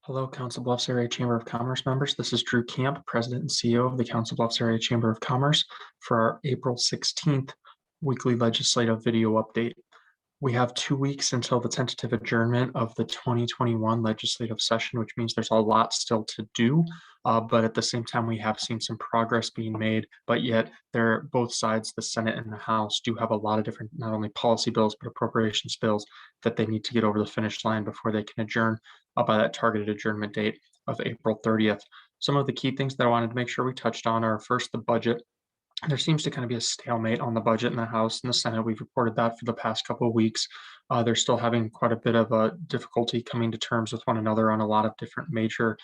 Hello, Council Bluffs Area Chamber of Commerce members. This is Drew Kamp, President and CEO of the Council Bluffs Area Chamber of Commerce for our April 16th weekly legislative video update. We have 2 weeks until the tentative adjournment of the 2021 legislative session, which means there's a lot still to do. But at the same time, we have seen some progress being made, but yet both sides, the Senate and the House, do have a lot of different, not only policy bills, but appropriations bills that they need to get over the finish line before they can adjourn by that targeted adjournment date of April 30th. Some of the key things that I wanted to make sure we touched on are first the budget. There seems to kind of be a stalemate on the budget in the House and the Senate. We've reported that for the past couple of weeks. They're still having quite a bit of a difficulty coming to terms with one another on a lot of different major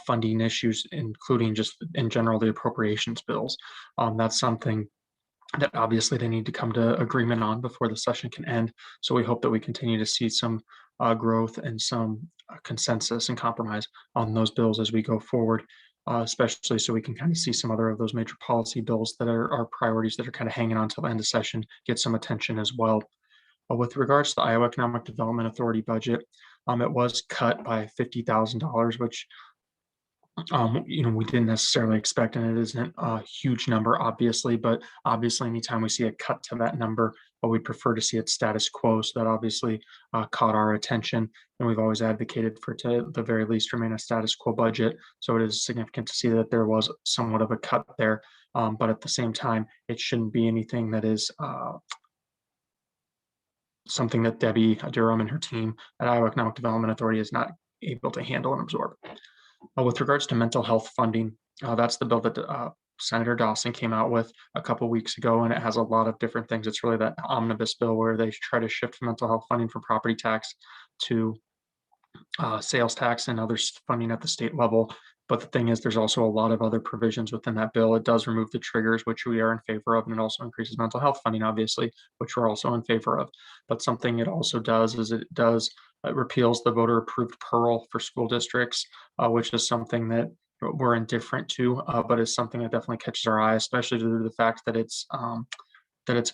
funding issues, including just in general the appropriations bills. That's something that obviously they need to come to agreement on before the session can end. So we hope that we continue to see some growth and some consensus and compromise on those bills as we go forward, especially so we can kind of see some other of those major policy bills that are priorities that are kind of hanging on till the end of session get some attention as well. With regards to the Iowa Economic Development Authority budget, it was cut by $50,000, which we didn't necessarily expect, and it isn't a huge number, obviously, but obviously anytime we see a cut to that number, we'd prefer to see it status quo. So that obviously caught our attention, and we've always advocated for to the very least remain a status quo budget. So it is significant to see that there was somewhat of a cut there, but at the same time, it shouldn't be anything that is something that Debbie Durham and her team at Iowa Economic Development Authority is not able to handle and absorb. With regards to mental health funding, that's the bill that Senator Dawson came out with a couple weeks ago, and it has a lot of different things. It's really that omnibus bill where they try to shift mental health funding from property tax to sales tax and other funding at the state level. But the thing is, there's also a lot of other provisions within that bill. It does remove the triggers, which we are in favor of, and it also increases mental health funding, obviously, which we're also in favor of. But something it also does is it repeals the voter approved PEARL for school districts, which is something that we're indifferent to, but is something that definitely catches our eye, especially due to the fact that it's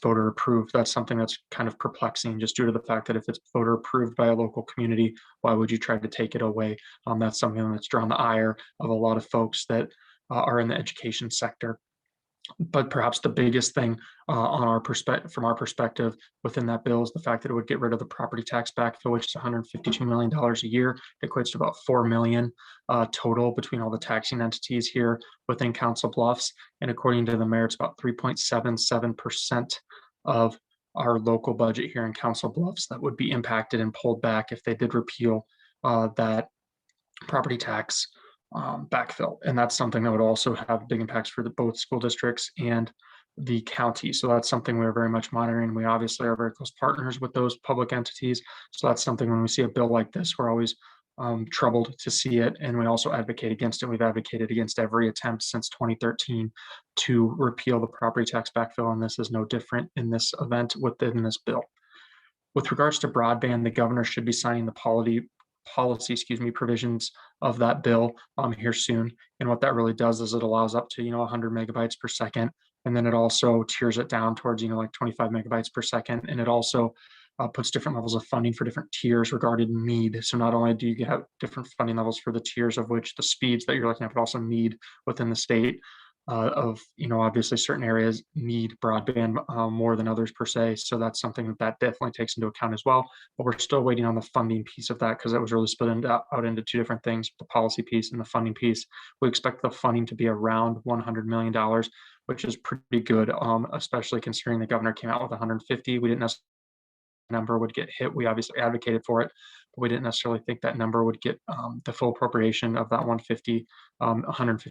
voter approved. That's something that's kind of perplexing, just due to the fact that if it's voter approved by a local community, why would you try to take it away? That's something that's drawn the ire of a lot of folks that are in the education sector. But perhaps the biggest thing from our perspective within that bill is the fact that it would get rid of the property tax backfill, which is $152 million a year. It equates to about $4 million total between all the taxing entities here within Council Bluffs. And according to the mayor, it's about 3.77% of our local budget here in Council Bluffs that would be impacted and pulled back if they did repeal that property tax backfill. And that's something that would also have big impacts for both school districts and the county. So that's something we're very much monitoring. We obviously are very close partners with those public entities. So that's something when we see a bill like this, we're always troubled to see it. And we also advocate against it. We've advocated against every attempt since 2013 to repeal the property tax backfill. And this is no different in this event within this bill. With regards to broadband, the governor should be signing the policy provisions of that bill here soon. And what that really does is it allows up to 100 megabytes per second, and then it also tiers it down towards like 25 megabytes per second, and it also puts different levels of funding for different tiers regarding need. So not only do you have different funding levels for the tiers of which the speeds that you're looking at, but also need within the state obviously certain areas need broadband more than others per se. So that's something that definitely takes into account as well. But we're still waiting on the funding piece of that because it was really split out into two different things, the policy piece and the funding piece. We expect the funding to be around $100 million, which is pretty good, especially considering the governor came out with 150. We didn't necessarily number would get hit. We obviously advocated for it, but we didn't necessarily think that number would get the full appropriation of that 150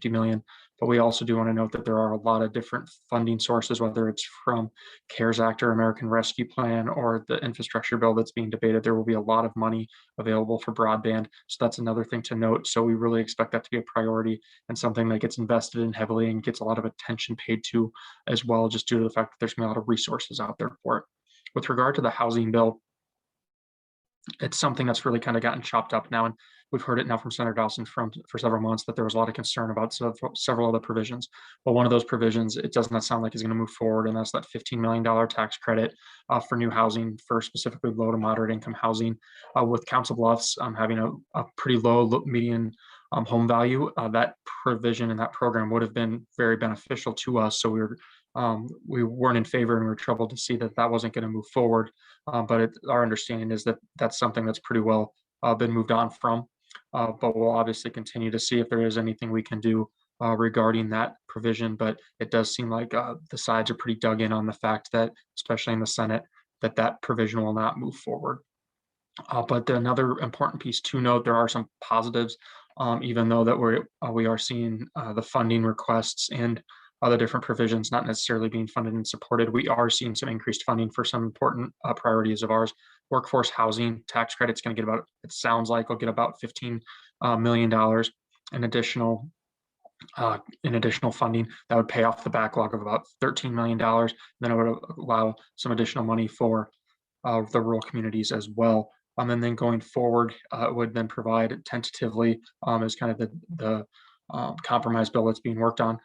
million. But we also do want to note that there are a lot of different funding sources, whether it's from CARES Act or American Rescue Plan or the infrastructure bill that's being debated. There will be a lot of money available for broadband. So that's another thing to note. So we really expect that to be a priority and something that gets invested in heavily and gets a lot of attention paid to as well, just due to the fact that there's going to be a lot of resources out there for it. With regard to the housing bill, It's something that's really kind of gotten chopped up now, and we've heard it now from Senator Dawson for several months that there was a lot of concern about several other provisions. Well, one of those provisions, it does not sound like is going to move forward, and that's that $15 million tax credit for new housing for specifically low to moderate income housing. With Council Bluffs having a pretty median home value, that provision and that program would have been very beneficial to us. So we weren't in favor, and we were troubled to see that that wasn't going to move forward. But our understanding is that that's something that's pretty well been moved on from. But we'll obviously continue to see if there is anything we can do regarding that provision. But it does seem like the sides are pretty dug in on the fact that, especially in the Senate, that that provision will not move forward. But another important piece to note, there are some positives, even though that we are seeing the funding requests and other different provisions not necessarily being funded and supported. We are seeing some increased funding for some important priorities of ours. Workforce housing tax credit's going to get about, it sounds like, we'll get about $15 million in additional funding that would pay off the backlog of about $13 million. Then it would allow some additional money for the rural communities as well. And then going forward, it would then provide tentatively, as kind of the compromise bill that's being worked on.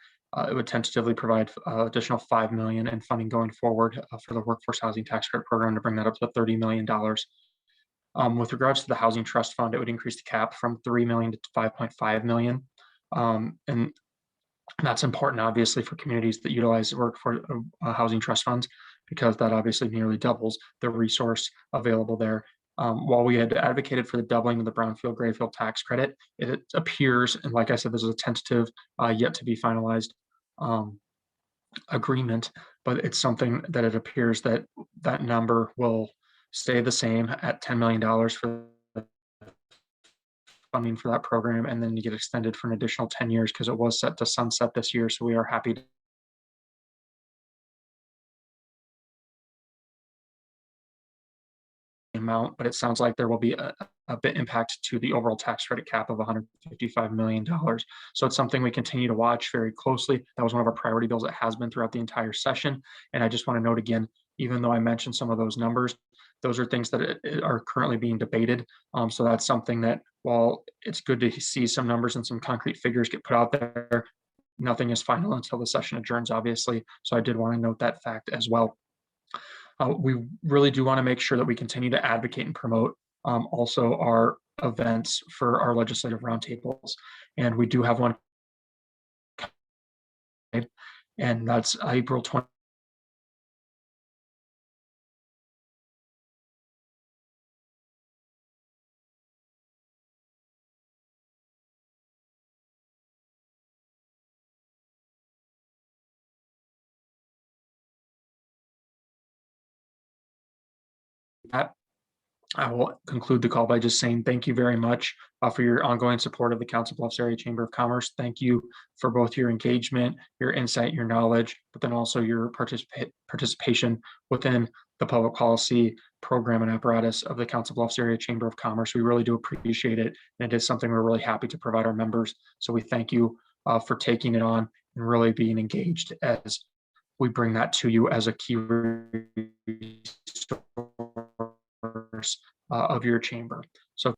It would tentatively provide additional $5 million in funding going forward for the workforce housing tax credit program to bring that up to $30 million. With regards to the housing trust fund, it would increase the cap from 3 million to 5.5 million. And that's important, obviously, for communities that utilize workforce housing trust funds, because that obviously nearly doubles the resource available there. While we had advocated for the doubling of the Brownfield Grayfield tax credit, it appears, and like I said, this is a tentative, yet to be finalized agreement, but it's something that it appears that that number will stay the same at $10 million for the funding for that program, and then you get extended for an additional 10 years because it was set to sunset this year. So we are happy to amount, but it sounds like there will be a bit impact to the overall tax credit cap of $155 million. So it's something we continue to watch very closely. That was one of our priority bills. It has been throughout the entire session. And I just want to note again, even though I mentioned some of those numbers, those are things that are currently being debated. So that's something that, while it's good to see some numbers and some concrete figures get put out there, nothing is final until the session adjourns, obviously. So I did want to note that fact as well. We really do want to make sure that we continue to advocate and promote also our events for our legislative roundtables. And we do have one, and that's April 20th. I will conclude the call by just saying thank you very much for your ongoing support of the Council Bluffs Area Chamber of Commerce. Thank you for both your engagement, your insight, your knowledge, but then also your participation within the public policy program and apparatus of the Council Bluffs Area Chamber of Commerce. We really do appreciate it, and it is something we're really happy to provide our members. So we thank you for taking it on and really being engaged as we bring that to you as a key resource of your chamber. So